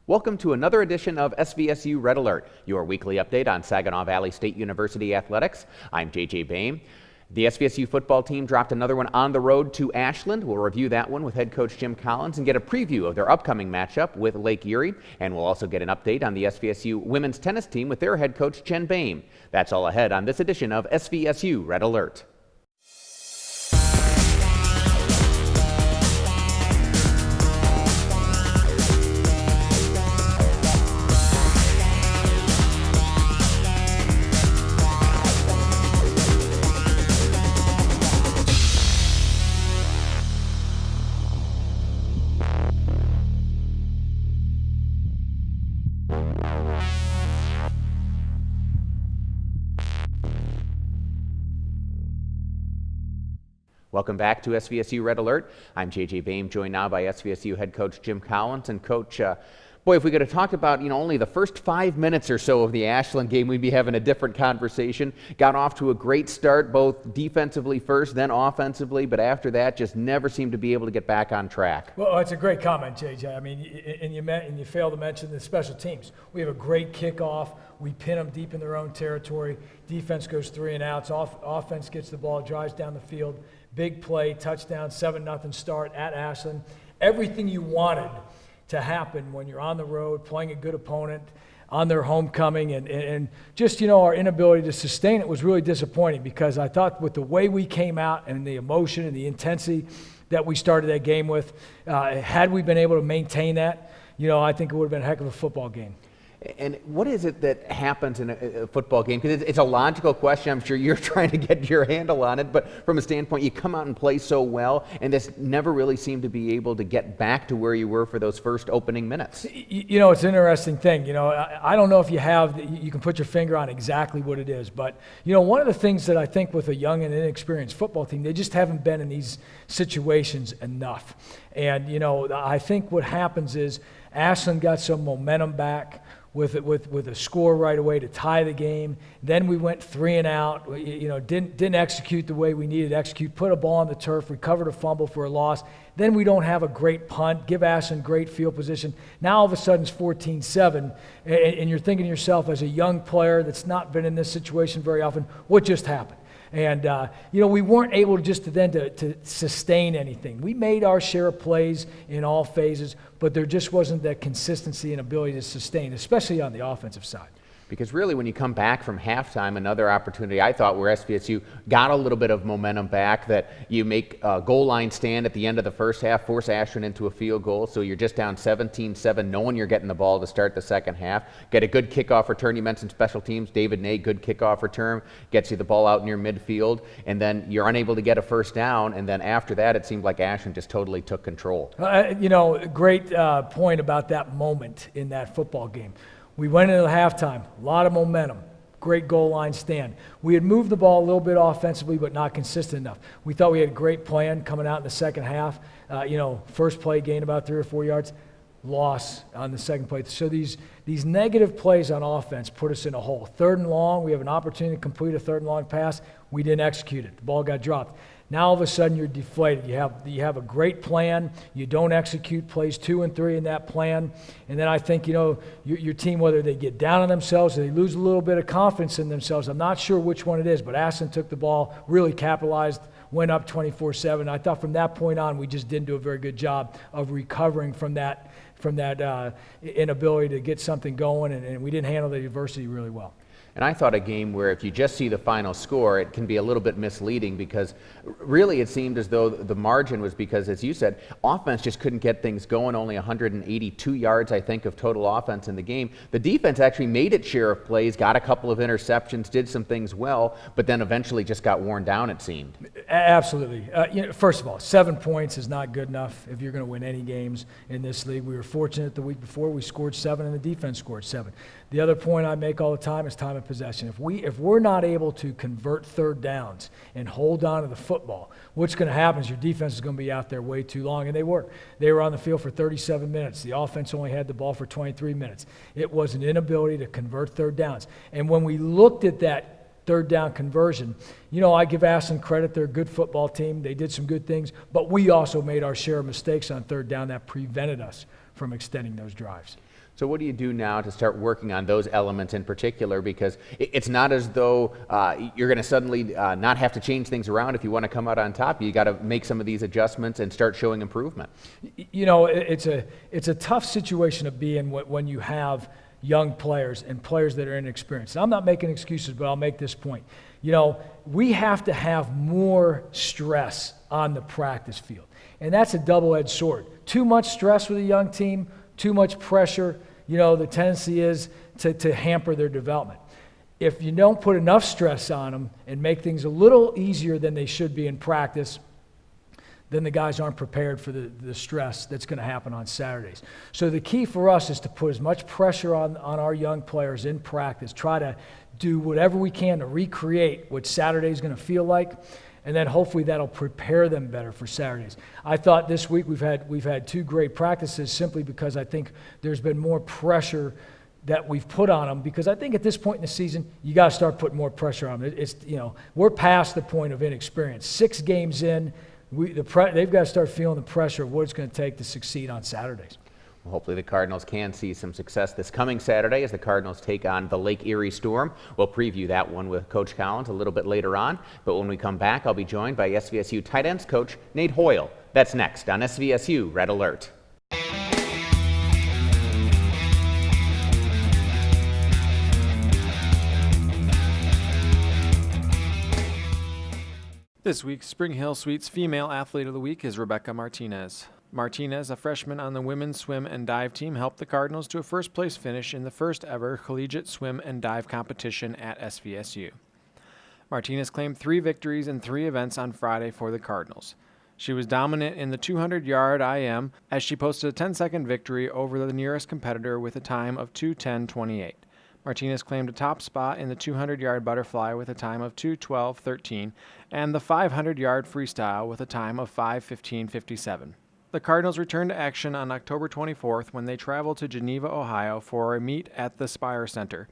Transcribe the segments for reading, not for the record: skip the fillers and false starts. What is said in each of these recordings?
Welcome to another edition of SVSU Red Alert, your weekly update on Saginaw Valley State University athletics. I'm JJ Boehm. The SVSU football team dropped another one on the road to Ashland. We'll review that one with head coach Jim Collins and get a preview of their upcoming matchup with Lake Erie. And we'll also get an update on the SVSU women's tennis team with their head coach Jen Boehm. That's all ahead on this edition of SVSU Red Alert. Welcome back to SVSU Red Alert. I'm JJ Boehm, joined now by SVSU head coach Jim Collins. And Coach, boy, if we could have talked about, only the first 5 minutes or so of the Ashland game, we'd be having a different conversation. Got off to a great start, both defensively first, then offensively, but after that, just never seemed to be able to get back on track. Well, it's a great comment, JJ. I mean, and you failed to mention the special teams. We have a great kickoff. We pin them deep in their own territory. Defense goes 3 and outs. Offense gets the ball, drives down the field. Big play, touchdown, 7-0 start at Ashland. Everything you wanted to happen when you're on the road, playing a good opponent, on their homecoming, and just, our inability to sustain it was really disappointing, because I thought with the way we came out and the emotion and the intensity that we started that game with, had we been able to maintain that, I think it would have been a heck of a football game. And what is it that happens in a football game? Because it's a logical question. I'm sure you're trying to get your handle on it. But from a standpoint, you come out and play so well, and this never really seemed to be able to get back to where you were for those first opening minutes. It's an interesting thing. I don't know if you can put your finger on exactly what it is. But, one of the things that I think with a young and inexperienced football team, they just haven't been in these situations enough. And, I think what happens is Ashland got some momentum back with a score right away to tie the game. Then we went 3 and out. Didn't execute the way we needed to execute. Put a ball on the turf, recovered a fumble for a loss. Then we don't have a great punt. Give Ashland great field position. Now all of a sudden it's 14-7, and you're thinking to yourself, as a young player that's not been in this situation very often, what just happened? And, we weren't able to sustain anything. We made our share of plays in all phases, but there just wasn't that consistency and ability to sustain, especially on the offensive side. Because really, when you come back from halftime, another opportunity I thought where SVSU got a little bit of momentum back, that you make a goal line stand at the end of the first half, force Ashland into a field goal, so you're just down 17-7, knowing you're getting the ball to start the second half. Get a good kickoff return. You mentioned special teams. David Ney, good kickoff return, gets you the ball out near midfield, and then you're unable to get a first down, and then after that, it seemed like Ashland just totally took control. Great point about that moment in that football game. We went into the halftime, a lot of momentum, great goal line stand. We had moved the ball a little bit offensively, but not consistent enough. We thought we had a great plan coming out in the second half. First play gained about 3 or 4 yards, loss on the second play. So these negative plays on offense put us in a hole. 3rd and long, we have an opportunity to complete a 3rd and long pass. We didn't execute it. The ball got dropped. Now all of a sudden you're deflated. You have a great plan. You don't execute plays 2 and 3 in that plan. And then I think, your team, whether they get down on themselves or they lose a little bit of confidence in themselves, I'm not sure which one it is, but Ashland took the ball, really capitalized, went up 24-7. I thought from that point on, we just didn't do a very good job of recovering from that inability to get something going, and we didn't handle the adversity really well. And I thought a game where if you just see the final score, it can be a little bit misleading, because really it seemed as though the margin was because, as you said, offense just couldn't get things going, only 182 yards, I think, of total offense in the game. The defense actually made its share of plays, got a couple of interceptions, did some things well, but then eventually just got worn down, it seemed. Absolutely. First of all, 7 points is not good enough if you're going to win any games in this league. We were fortunate the week before we scored 7 and the defense scored 7. The other point I make all the time is time of possession. If we're not able to convert 3rd downs and hold on to the football, what's going to happen is your defense is going to be out there way too long, and they were. They were on the field for 37 minutes. The offense only had the ball for 23 minutes. It was an inability to convert 3rd downs. And when we looked at that 3rd down conversion, I give Ashland credit. They're a good football team. They did some good things, but we also made our share of mistakes on 3rd down that prevented us from extending those drives. So what do you do now to start working on those elements in particular? Because it's not as though you're going to suddenly not have to change things around if you want to come out on top. You got to make some of these adjustments and start showing improvement. You know, it's a tough situation to be in when you have young players and players that are inexperienced. And I'm not making excuses, but I'll make this point. You know, we have to have more stress on the practice field. And that's a double-edged sword. Too much stress with a young team, too much pressure, you know, the tendency is to hamper their development. If you don't put enough stress on them and make things a little easier than they should be in practice, then the guys aren't prepared for the stress that's going to happen on Saturdays. So the key for us is to put as much pressure on our young players in practice, try to do whatever we can to recreate what Saturday is going to feel like, and then hopefully that'll prepare them better for Saturdays. I thought this week we've had 2 great practices simply because I think there's been more pressure that we've put on them, because I think at this point in the season, you got to start putting more pressure on them. It's, you know, we're past the point of inexperience. 6 games in, they've got to start feeling the pressure of what it's going to take to succeed on Saturdays. Well, hopefully the Cardinals can see some success this coming Saturday as the Cardinals take on the Lake Erie Storm. We'll preview that one with Coach Collins a little bit later on. But when we come back, I'll be joined by SVSU tight ends coach Nate Hoyle. That's next on SVSU Red Alert. This week's Spring Hill Suites Female Athlete of the Week is Rebecca Martinez. Martinez, a freshman on the women's swim and dive team, helped the Cardinals to a first-place finish in the first ever collegiate swim and dive competition at SVSU. Martinez claimed 3 victories in 3 events on Friday for the Cardinals. She was dominant in the 200-yard IM as she posted a 10-second victory over the nearest competitor with a time of 2:10.28. Martinez claimed a top spot in the 200-yard butterfly with a time of 2:12.13 and the 500-yard freestyle with a time of 5:15.57. The Cardinals returned to action on October 24th when they traveled to Geneva, Ohio for a meet at the Spire Center.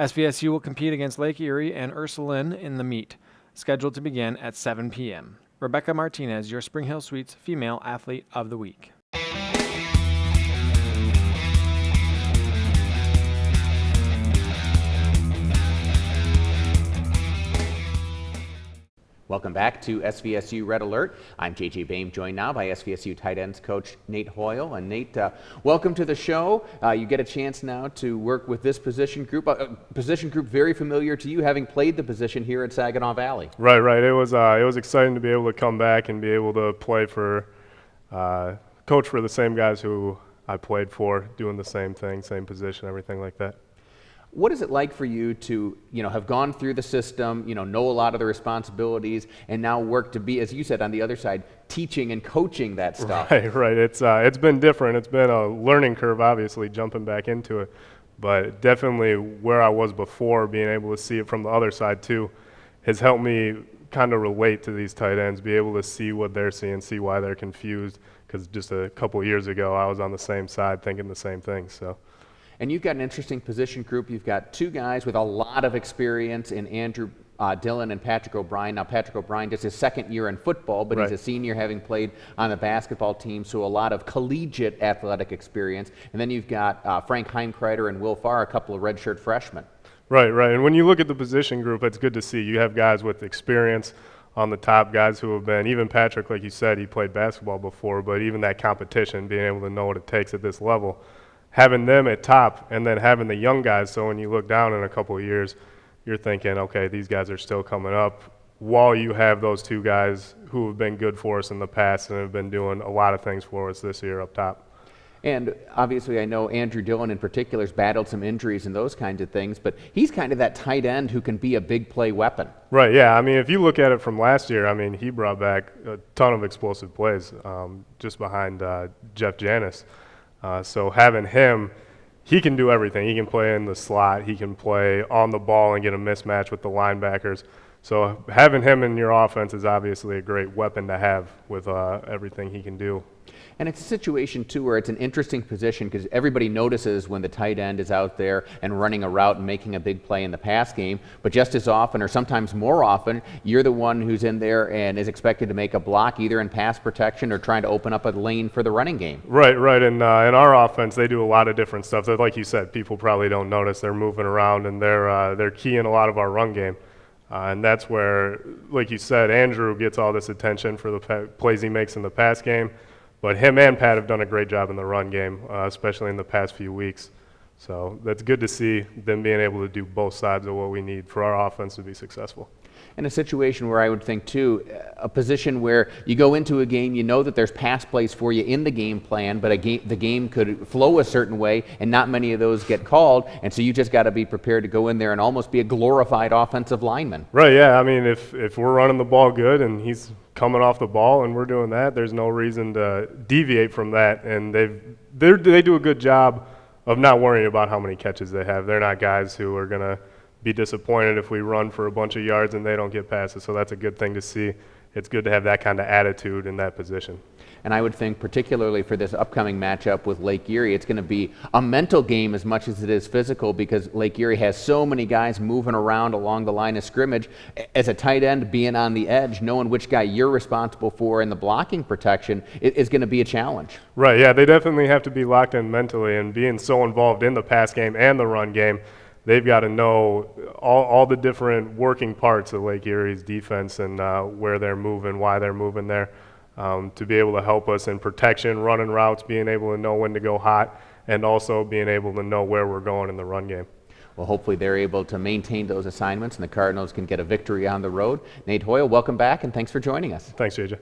SVSU will compete against Lake Erie and Ursuline in the meet, scheduled to begin at 7 p.m. Rebecca Martinez, your Spring Hill Suites Female Athlete of the Week. Welcome back to SVSU Red Alert. I'm JJ Boehm, joined now by SVSU tight ends coach Nate Hoyle. And Nate, welcome to the show. You get a chance now to work with this position group very familiar to you, having played the position here at Saginaw Valley. Right. It was exciting to be able to come back and be able to play for, coach for the same guys who I played for, doing the same thing, same position, everything like that. What is it like for you to, have gone through the system, know a lot of the responsibilities, and now work to be, as you said, on the other side, teaching and coaching that stuff? Right. It's been different. It's been a learning curve, obviously, jumping back into it. But definitely where I was before, being able to see it from the other side too, has helped me kind of relate to these tight ends, be able to see what they're seeing, see why they're confused. Because just a couple of years ago, I was on the same side thinking the same thing. So. And you've got an interesting position group. You've got 2 guys with a lot of experience in Andrew Dillon and Patrick O'Brien. Now, Patrick O'Brien just his 2nd year in football, but right. He's a senior, having played on the basketball team, so a lot of collegiate athletic experience. And then you've got Frank Heimkreider and Will Farr, a couple of redshirt freshmen. Right. And when you look at the position group, it's good to see. You have guys with experience on the top, guys who have been, even Patrick, like you said, he played basketball before, but even that competition, being able to know what it takes at this level, having them at top and then having the young guys, so when you look down in a couple of years, you're thinking, okay, these guys are still coming up, while you have those 2 guys who have been good for us in the past and have been doing a lot of things for us this year up top. And obviously I know Andrew Dillon in particular has battled some injuries and those kinds of things, but he's kind of that tight end who can be a big play weapon. Right, yeah. I mean, if you look at it from last year, I mean, he brought back a ton of explosive plays just behind Jeff Janis. So having him, he can do everything. He can play in the slot. He can play on the ball and get a mismatch with the linebackers. So having him in your offense is obviously a great weapon to have with everything he can do. And it's a situation, too, where it's an interesting position because everybody notices when the tight end is out there and running a route and making a big play in the pass game. But just as often, or sometimes more often, you're the one who's in there and is expected to make a block either in pass protection or trying to open up a lane for the running game. Right. And in our offense, they do a lot of different stuff that, like you said, people probably don't notice. They're moving around and they're keying a lot of our run game. And that's where, like you said, Andrew gets all this attention for the plays he makes in the pass game. But him and Pat have done a great job in the run game, especially in the past few weeks. So that's good to see them being able to do both sides of what we need for our offense to be successful. In a situation where I would think, too, a position where you go into a game, you know that there's pass plays for you in the game plan, but the game could flow a certain way, and not many of those get called, and so you just got to be prepared to go in there and almost be a glorified offensive lineman. Right, yeah. I mean, if we're running the ball good and he's coming off the ball and we're doing that, there's no reason to deviate from that, and they do a good job of not worrying about how many catches they have. They're not guys who are going to be disappointed if we run for a bunch of yards and they don't get passes. So that's a good thing to see. It's good to have that kind of attitude in that position. And I would think particularly for this upcoming matchup with Lake Erie, it's going to be a mental game as much as it is physical because Lake Erie has so many guys moving around along the line of scrimmage. As a tight end, being on the edge, knowing which guy you're responsible for in the blocking protection is going to be a challenge. Right, yeah, they definitely have to be locked in mentally, and being so involved in the pass game and the run game, they've got to know all the different working parts of Lake Erie's defense and where they're moving, why they're moving there, to be able to help us in protection, running routes, being able to know when to go hot, and also being able to know where we're going in the run game. Well, hopefully they're able to maintain those assignments and the Cardinals can get a victory on the road. Nate Hoyle, welcome back, and thanks for joining us. Thanks, JJ.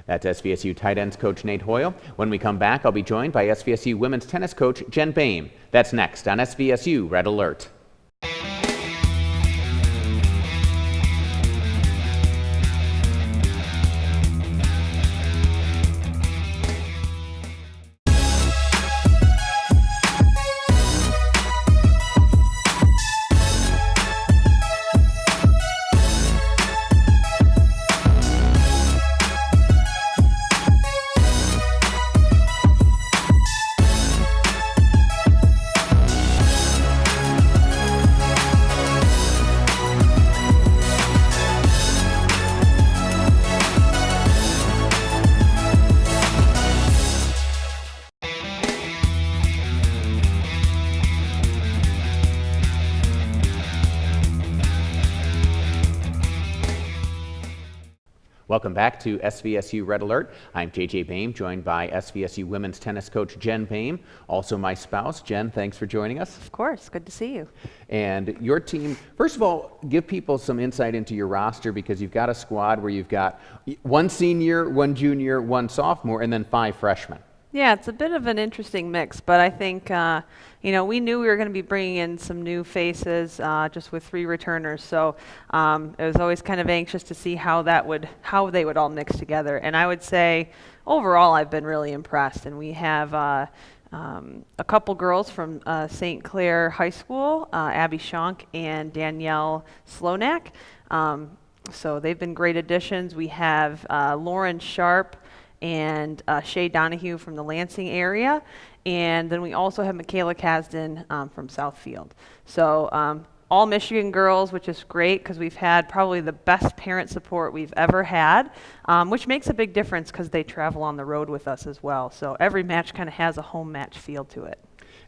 That's SVSU tight ends coach Nate Hoyle. When we come back, I'll be joined by SVSU women's tennis coach Jen Boehm. That's next on SVSU Red Alert. Welcome back to SVSU Red Alert. I'm JJ Boehm, joined by SVSU women's tennis coach Jen Boehm, also my spouse. Jen, thanks for joining us. Of course, good to see you. And your team, first of all, give people some insight into your roster because you've got a squad where you've got one senior, one junior, one sophomore, and then 5 freshmen. Yeah, it's a bit of an interesting mix, but I think, we knew we were going to be bringing in some new faces just with 3 returners. So it was always kind of anxious to see how they would all mix together. And I would say overall, I've been really impressed. And we have a couple girls from St. Clair High School, Abby Schonk and Danielle Slonak. So they've been great additions. We have Lauren Sharp and Shay Donahue from the Lansing area. And then we also have Michaela Kasdan from Southfield. So all Michigan girls, which is great because we've had probably the best parent support we've ever had, which makes a big difference because they travel on the road with us as well. So every match kind of has a home match feel to it.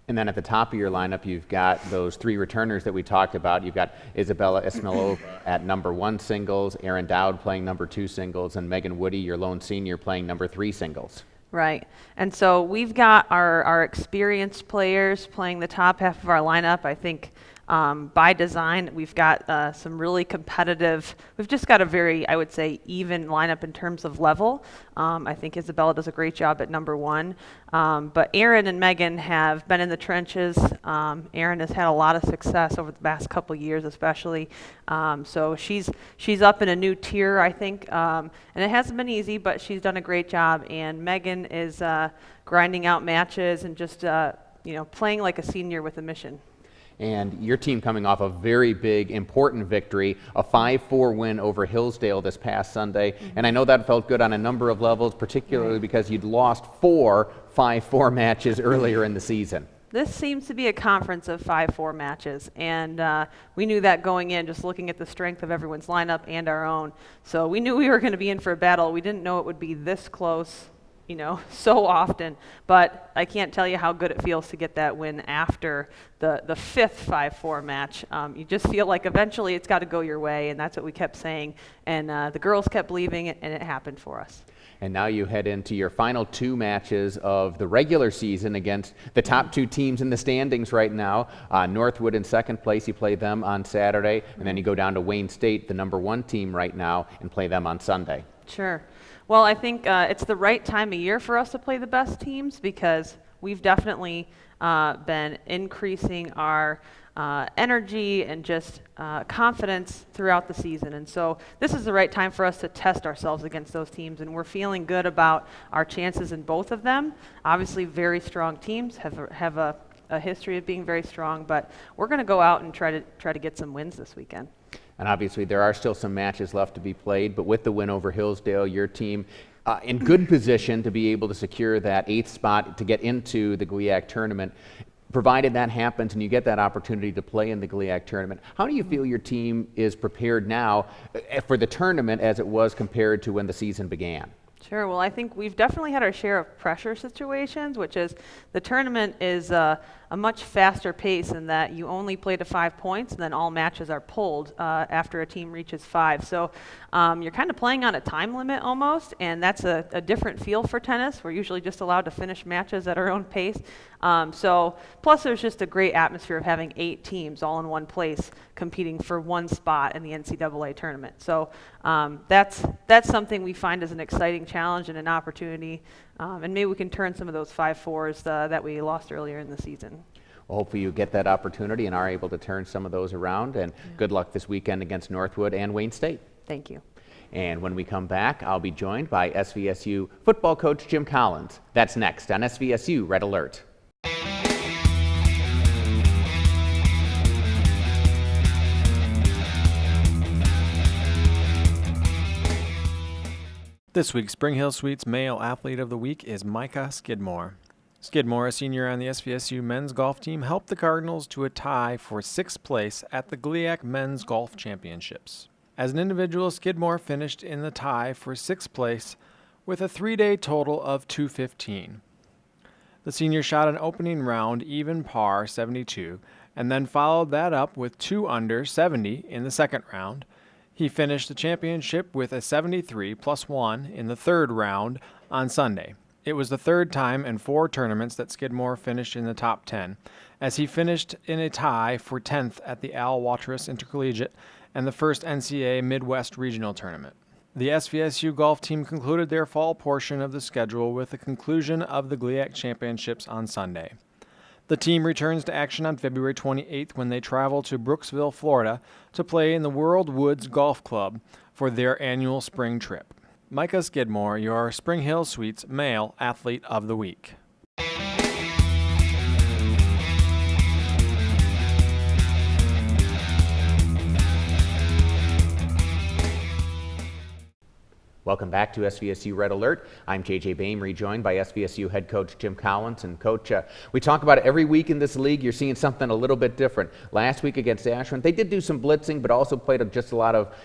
And then at the top of your lineup, you've got those 3 returners that we talked about. You've got Isabella Ismailova at number 1 singles, Erin Dowd playing number 2 singles, and Megan Woody, your lone senior, playing number 3 singles. Right. And so we've got our experienced players playing the top half of our lineup. I think by design, we've got some really competitive, we've just got a very, I would say, even lineup in terms of level. I think Isabella does a great job at number 1. But Erin and Megan have been in the trenches. Erin has had a lot of success over the past couple years, especially. So she's up in a new tier, I think. And it hasn't been easy, but she's done a great job. And Megan is grinding out matches and just, playing like a senior with a mission. And your team coming off a very big, important victory, a 5-4 win over Hillsdale this past Sunday. And I know that felt good on a number of levels, particularly because you'd lost 4 5-4 matches earlier in the season. This seems to be a conference of 5-4 matches, and we knew that going in, just looking at the strength of everyone's lineup and our own. So we knew we were going to be in for a battle. We didn't know it would be this close, so often. But I can't tell you how good it feels to get that win after the 5th 5-4 match. You just feel like eventually it's got to go your way, and that's what we kept saying. And the girls kept believing it, and it happened for us. And now you head into your final 2 matches of the regular season against the top 2 teams in the standings right now. Northwood in second place, you play them on Saturday, and then you go down to Wayne State, the number 1 team right now, and play them on Sunday. Sure. Well, I think it's the right time of year for us to play the best teams because we've definitely been increasing our energy and just confidence throughout the season. And so this is the right time for us to test ourselves against those teams, and we're feeling good about our chances in both of them. Obviously, very strong teams have a history of being very strong, but we're going to go out and try to get some wins this weekend. And obviously there are still some matches left to be played, but with the win over Hillsdale, your team in good position to be able to secure that 8th spot to get into the GLIAC tournament. Provided that happens and you get that opportunity to play in the GLIAC tournament, how do you feel your team is prepared now for the tournament as it was compared to when the season began? Sure. Well, I think we've definitely had our share of pressure situations, which is the tournament is a much faster pace in that you only play to 5 points and then all matches are pulled after a team reaches 5. So you're kind of playing on a time limit almost, and that's a different feel for tennis. We're usually just allowed to finish matches at our own pace. So plus there's just a great atmosphere of having 8 teams all in one place competing for 1 spot in the NCAA tournament. So that's something we find as an exciting challenge and an opportunity, and maybe we can turn some of those 5-4s that we lost earlier in the season. Well, hopefully you get that opportunity and are able to turn some of those around, and good luck this weekend against Northwood and Wayne State. Thank you. And when we come back, I'll be joined by SVSU football coach Jim Collins. That's next on SVSU Red Alert. This week's Spring Hill Suites Male Athlete of the Week is Micah Skidmore. Skidmore, a senior on the SVSU men's golf team, helped the Cardinals to a tie for 6th place at the GLIAC Men's Golf Championships. As an individual, Skidmore finished in the tie for 6th place with a 3-day total of 215. The senior shot an opening round even par 72 and then followed that up with 2 under 70 in the second round. He finished the championship with a 73 plus 1 in the third round on Sunday. It was the 3rd time in 4 tournaments that Skidmore finished in the top 10, as he finished in a tie for 10th at the Al Watrous Intercollegiate and the first NCAA Midwest Regional Tournament. The SVSU golf team concluded their fall portion of the schedule with the conclusion of the GLIAC Championships on Sunday. The team returns to action on February 28th when they travel to Brooksville, Florida to play in the World Woods Golf Club for their annual spring trip. Micah Skidmore, your Spring Hill Suites Male Athlete of the Week. Welcome back to SVSU Red Alert. I'm JJ Bain, rejoined by SVSU head coach Jim Collins. And coach, we talk about it every week in this league. You're seeing something a little bit different. Last week against Ashland, they did do some blitzing, but also played just a lot of,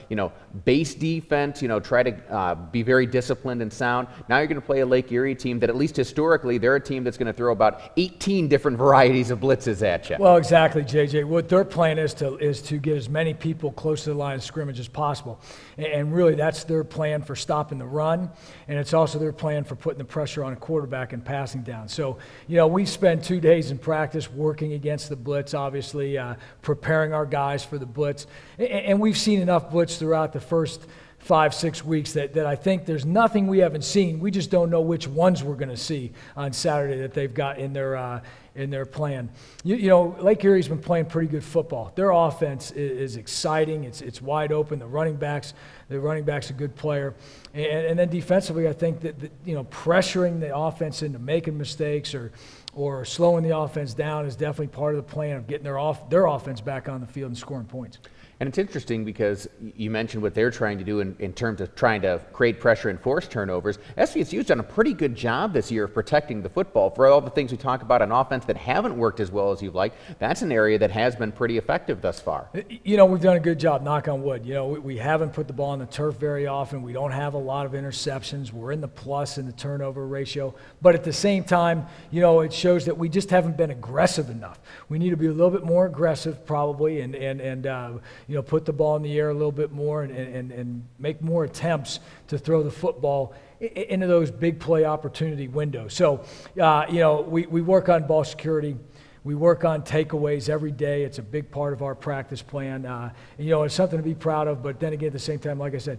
base defense, try to be very disciplined and sound. Now you're going to play a Lake Erie team that, at least historically, they're a team that's going to throw about 18 different varieties of blitzes at you. Well, exactly, JJ. What their plan is to get as many people close to the line of scrimmage as possible. And really, that's their plan for stopping the run, and it's also their plan for putting the pressure on a quarterback and passing down. So, we spend 2 days in practice working against the blitz, obviously, preparing our guys for the blitz. And we've seen enough blitz throughout the first 5-6 weeks that I think there's nothing we haven't seen. We just don't know which ones we're going to see on Saturday that they've got in their plan. Lake Erie's been playing pretty good football. Their offense is exciting. It's wide open. The running back's a good player. And then defensively, I think that pressuring the offense into making mistakes or or slowing the offense down is definitely part of the plan of getting their offense back on the field and scoring points. And it's interesting because you mentioned what they're trying to do in terms of trying to create pressure and force turnovers. SVSU's done a pretty good job this year of protecting the football. For all the things we talk about on offense that haven't worked as well as you'd like, that's an area that has been pretty effective thus far. You know, we've done a good job, knock on wood. You know, we haven't put the ball on the turf very often. We don't have a lot of interceptions. We're in the plus in the turnover ratio. But at the same time, you know, it shows that we just haven't been aggressive enough. We need to be a little bit more aggressive probably and you know, put the ball in the air a little bit more and make more attempts to throw the football into those big play opportunity windows. So, you know, we work on ball security. We work on takeaways every day. It's a big part of our practice plan. You know, it's something to be proud of, but then again, at the same time, like I said,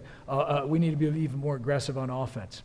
we need to be even more aggressive on offense.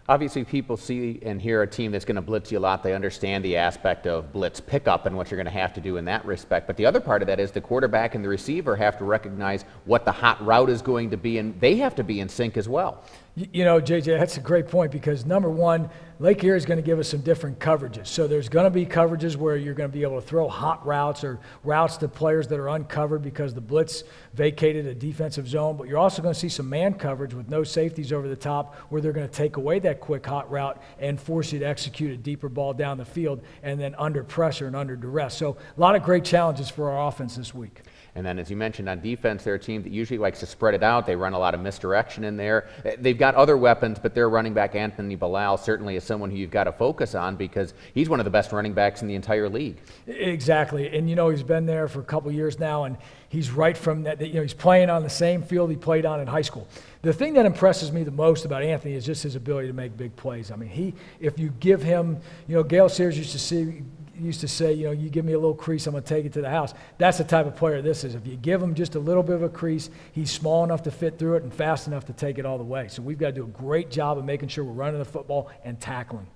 Obviously, people see and hear a team that's going to blitz you a lot. They understand the aspect of blitz pickup and what you're going to have to do in that respect. But the other part of that is the quarterback and the receiver have to recognize what the hot route is going to be, and they have to be in sync as well. You know, JJ, that's a great point because, number one, Lake Erie is going to give us some different coverages. So there's going to be coverages where you're going to be able to throw hot routes or routes to players that are uncovered because the blitz vacated a defensive zone. But you're also going to see some man coverage with no safeties over the top where they're going to take away that quick hot route and force you to execute a deeper ball down the field and then under pressure and under duress. So a lot of great challenges for our offense this week. And then, as you mentioned, on defense, they're a team that usually likes to spread it out. They run a lot of misdirection in there. They've got other weapons, but their running back, Anthony Bilal, certainly is someone who you've got to focus on because he's one of the best running backs in the entire league. Exactly. And, you know, he's been there for a couple years now, and he's right from that. You know, he's playing on the same field he played on in high school. The thing that impresses me the most about Anthony is just his ability to make big plays. I mean, if you give him, you know, Gail Sears used to say, you know, you give me a little crease, I'm going to take it to the house. That's the type of player this is. If you give him just a little bit of a crease, he's small enough to fit through it and fast enough to take it all the way. So we've got to do a great job of making sure we're running the football and tackling.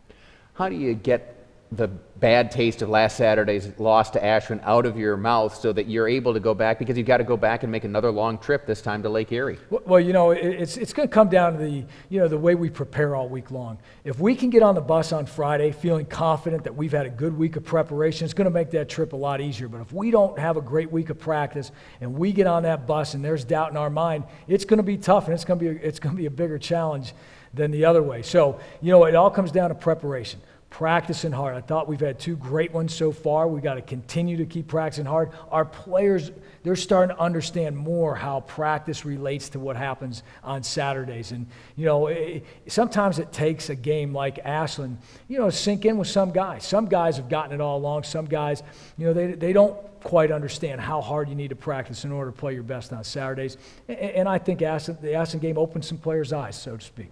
How do you get the bad taste of last Saturday's loss to Ashland out of your mouth so that you're able to go back, because you've got to go back and make another long trip, this time to Lake Erie? Well, you know, it's going to come down to the way we prepare all week long. If we can get on the bus on Friday feeling confident that we've had a good week of preparation, it's going to make that trip a lot easier. But if we don't have a great week of practice and we get on that bus and there's doubt in our mind, it's going to be tough and it's going to be a bigger challenge than the other way. So, you know, it all comes down to preparation. Practicing hard. I thought we've had two great ones so far. We got to continue to keep practicing hard. Our players, they're starting to understand more how practice relates to what happens on Saturdays. And, you know, sometimes it takes a game like Ashland, you know, to sink in with some guys. Some guys have gotten it all along. Some guys, you know, they don't quite understand how hard you need to practice in order to play your best on Saturdays. And I think the Ashland game opened some players' eyes, so to speak.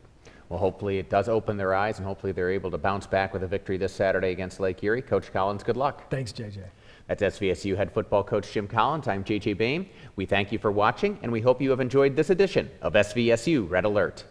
Well, hopefully it does open their eyes, and hopefully they're able to bounce back with a victory this Saturday against Lake Erie. Coach Collins, good luck. Thanks, JJ. That's SVSU head football coach Jim Collins. I'm JJ Bain. We thank you for watching, and we hope you have enjoyed this edition of SVSU Red Alert.